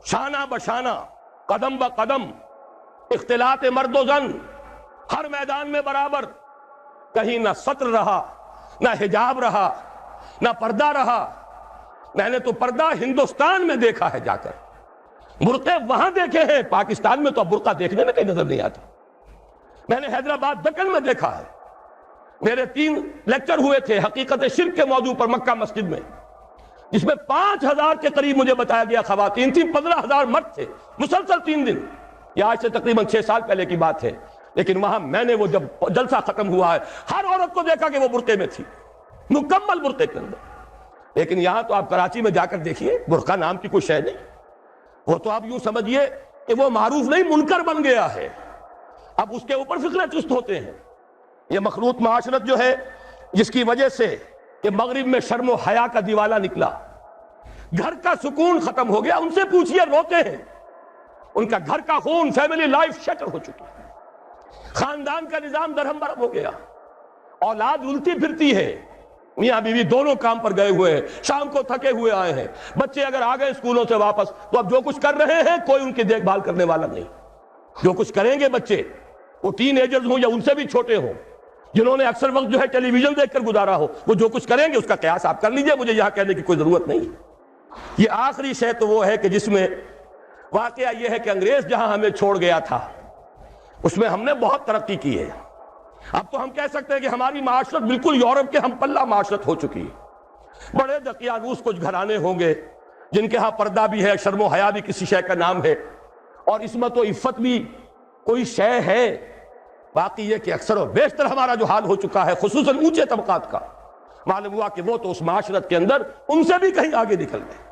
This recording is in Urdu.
شانہ بشانہ، قدم بقدم، اختلاط مرد و زن، ہر میدان میں برابر، کہیں نہ سطر رہا، نہ حجاب رہا، نہ پردہ رہا۔ میں نے تو پردہ ہندوستان میں دیکھا ہے جا کر، برقعے وہاں دیکھے ہیں، پاکستان میں تو اب برقع دیکھنے میں کہیں نظر نہیں آتا۔ میں نے حیدرآباد دکن میں دیکھا ہے، میرے 3 لیکچر ہوئے تھے حقیقت شرک کے موضوع پر مکہ مسجد میں، جس میں 5000 کے قریب مجھے بتایا گیا خواتین تھیں، 15000 مرد تھے، مسلسل 3 دن۔ یہ آج سے تقریباً 6 سال پہلے کی بات ہے، لیکن وہاں میں نے وہ جب جلسہ ختم ہوا ہے، ہر عورت کو دیکھا کہ وہ برقعے میں تھی، مکمل برقعے کے اندر۔ لیکن یہاں تو آپ کراچی میں جا کر دیکھیے، برقع نام کی کوئی شے نہیں، وہ تو آپ یوں سمجھیے کہ وہ معروف نہیں منکر بن گیا ہے، اب اس کے اوپر فکرے چست ہوتے ہیں۔ یہ مخلوط معاشرت جو ہے، جس کی وجہ سے کہ مغرب میں شرم و حیا کا دیوالہ نکلا، گھر کا سکون ختم ہو گیا۔ ان سے پوچھئے، روتے ہیں، ان کا گھر کا خون، فیملی لائف شٹر ہو چکی ہے، خاندان کا نظام درہم برہم ہو گیا، اولاد الٹی پھرتی ہے، میاں بیوی دونوں کام پر گئے ہوئے ہیں، شام کو تھکے ہوئے آئے ہیں، بچے اگر آ گئے اسکولوں سے واپس تو اب جو کچھ کر رہے ہیں کوئی ان کی دیکھ بھال کرنے والا نہیں۔ جو کچھ کریں گے بچے، وہ ٹین ایجرز ہوں یا ان سے بھی چھوٹے ہوں، جنہوں نے اکثر وقت جو ہے ٹیلی ویژن دیکھ کر گزارا ہو، وہ جو کچھ کریں گے اس کا قیاس آپ کر لیجئے، مجھے یہاں کہنے کی کوئی ضرورت نہیں۔ یہ آخری شے تو وہ ہے کہ جس میں واقعہ یہ ہے کہ انگریز جہاں ہمیں چھوڑ گیا تھا، اس میں ہم نے بہت ترقی کی ہے۔ اب تو ہم کہہ سکتے ہیں کہ ہماری معاشرت بالکل یورپ کے ہم پلہ معاشرت ہو چکی ہے۔ بڑے دقیانوس کچھ گھرانے ہوں گے جن کے ہاں پردہ بھی ہے، شرم و حیا بھی کسی شے کا نام ہے، اور عصمت و عفت بھی کوئی شے ہے۔ باقی یہ کہ اکثر و بیشتر ہمارا جو حال ہو چکا ہے، خصوصاً اونچے طبقات کا، معلوم ہوا کہ وہ تو اس معاشرت کے اندر ان سے بھی کہیں آگے نکل گئے۔